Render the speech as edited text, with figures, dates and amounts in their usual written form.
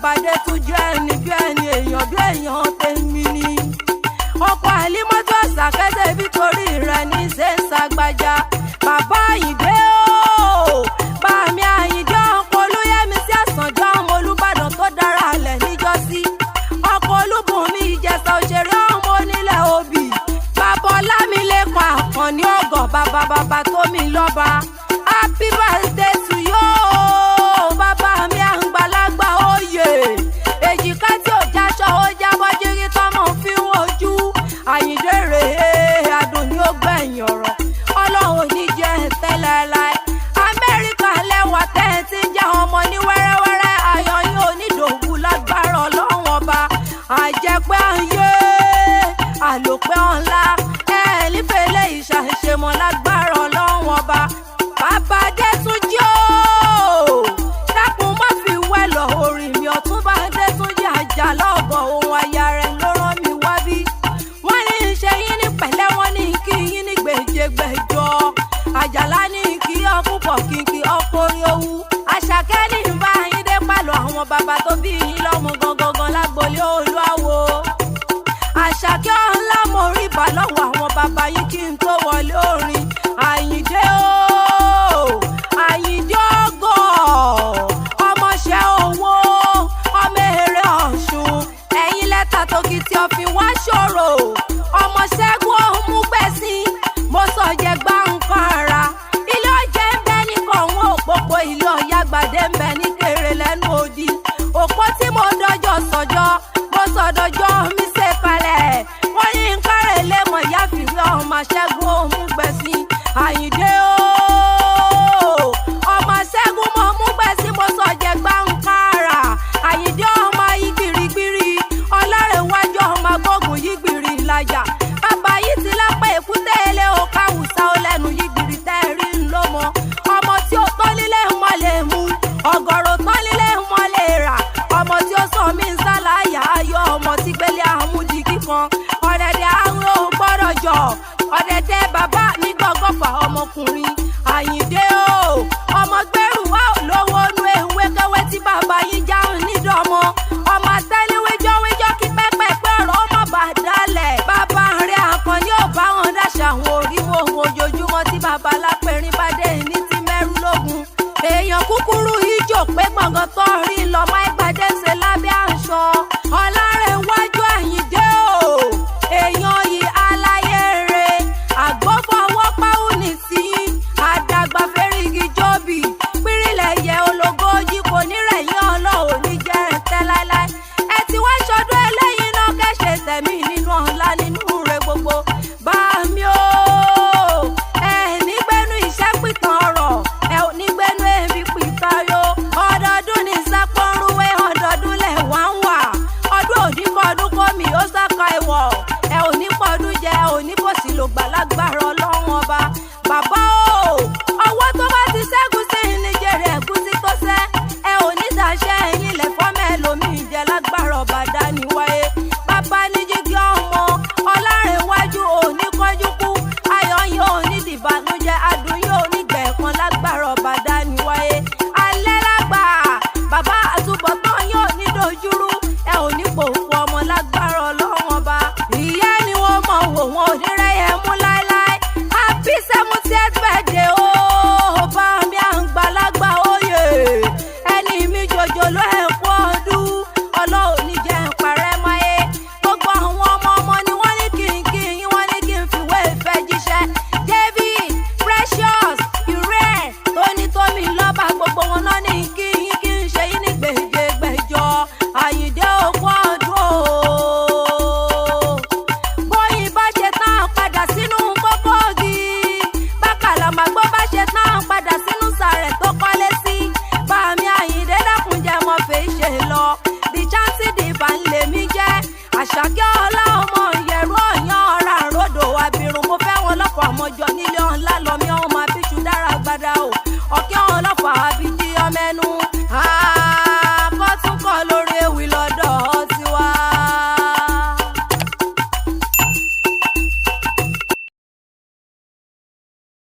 bàbá Adétúnjí ẹni bí ẹni èèyàn bí èèyàn tèmi ni. ọkọ̀ àlímọ́tò ṣàkẹ́tẹ̀ bí torí rẹ̀ ní ṣe ń ṣàgbàjà. bàbá Àyìndé o bàmí Àyìndé ọkọ̀ Olúyẹmí sí Àsànjọ́ ọmọ Olúbàdàn tó dára alẹ̀ níjọ́sí. ọkọ̀ Olúbùnmi Ìjẹ̀ṣà òṣèré ọmọ onílẹ̀ Obì. bàbá Ọlámilékan Àkànní ọ̀gọ̀ bàbá tómi lọ́ba. happy birthday to you bàbá mi àgbàlagbà oyè. èjìká tí ò jáṣọ ó jábọ́ jírí tọ́mọ fi ń wojú. Àyìndé rèé adùn ni ó gbẹ̀yìn ọ̀rọ̀ Ọlọ́run ní jẹ́ tẹ́lẹ̀ láì. Amẹ́ríkà lẹ́wà tẹ́ ti ń jẹ́ ọmọ ní wẹ́rẹ́wẹ́rẹ́ ayọ̀ yín onídòwú lágbára Ọlọ́run ọba. àjẹpẹ́ ayé àlòpẹ́ ọ̀la ẹ̀ẹ́lífẹ́lẹ́ ìṣàṣemọ̀ lágbára Ọlọ́run ọba. bàbá Adétúnjí o dákun má fi wẹ́lọ̀ orin mi Ọ̀túnba Adétúnjí Àjàlá ọ̀gọ̀ ohun aya rẹ̀ ló rán mi wá bí. wọ́n ní í ṣe yín ní pẹ̀lẹ́ wọ́n ní kí yín ní gbèjègbèjọ. Àjàlá ní kí ọkùnkọ̀ kìkì ọkùnrin owó. Àṣàkẹ́ ní bá yín dé pàlọ́ àwọn bàbá tó bí yín lọ́mọ gangan lágbolé Olúawo. Àṣàkẹ́ ọ̀la mo rí bà lọ́wọ́ àwọn bàbá yín kí n tó wọlé orin. Àyìndé o Àyìndé ọgọ́ ọmọọṣẹ́ owó ọmọ èrè Ọ̀ṣun. ẹ̀yin lẹ́tà tó kì tí ọ fi wá ṣòro. ọmọ Ṣẹ́gun ọ̀hún gbẹ̀sìn mo sọ jẹ gbá nǹkan ara. ilé ọjẹ́ ń bẹ ní kọ̀ọ̀hún òpópó ilé ọ̀yá gbàdé ń bẹ ní kéré lẹ́nu odi. òpó tí mo dọ́jọ́ sọ́jọ́ mo sọ̀dọ̀jọ́ mi ṣe kalẹ̀. wọ́n ní nǹkan rẹ̀ lé mọ̀ ìyá fìwé ọmọ Ṣẹ́gun ọ̀hún gbẹ̀sìn. Àyìndé o ọmọ Ṣẹ́gun mọ̀ mú gbẹ̀sìn mo sọ jẹ gbá nǹkan ara. Àyìndé ọmọ yìí gbìrìgbìrì Ọlárẹ̀wájú ọmọ agbógun yìí gbìrì ìlàjà. bàbá yìí ti lápá èkúté ilé o káwùsá ó lẹ́nu yìí gbìrì tẹ́rí ńlọ́mọ. ọmọ tí ó tán lílé mọ́ lè mú ọ̀gọ̀rọ̀ tán lílé mọ́ lè rà. ọmọ tí ó sọ mí ń sálàyà ayọ̀ ọmọ tí gbélé àmúdi kíkan. ọ̀dẹ̀dẹ̀ àrùn ò gbọ́dọ̀ jọ ọ̀dẹ̀dẹ̀ bàbá mi gbọ́gọ́fà ọmọkùnrin. Àyìndé o ọmọ gbẹ́rù wá lówó nu ewékewé tí bàbá yìí jáun nídọ̀mọ. ọmọ àtẹniwéjọ́wéjọ́ kí pẹ́pẹ́pẹ́ ọ̀rọ̀ ọmọ bàdálẹ̀. bàbá rẹ̀ Àkànní ò bá wọn dáṣà àwọn oríwo ohun ojoojúmọ́ tí bàbá Lápẹ̀rín bá dé ní ti mẹ́rù lógún. èèyàn kúkúrú ìjò pé gbọ̀ngàn tó rí lọ́mọ Ẹgbàdé ṣe lábẹ́ aṣọ. Ọlárẹ̀wájú Àyìndé o èèyàn yìí aláyé rẹ̀ àgbọ̀fọwọ́ páwù ní sí àdàgbà fẹ́rígi jọ́bì. pírílẹ̀ yẹ ológo yìí kò ní rẹ̀yìn Ọlọ́run ní jẹ́ tẹ́ láéláé. ẹ ti wá ṣọdún eléyìí náà kẹ́ṣẹ̀ tẹ̀mí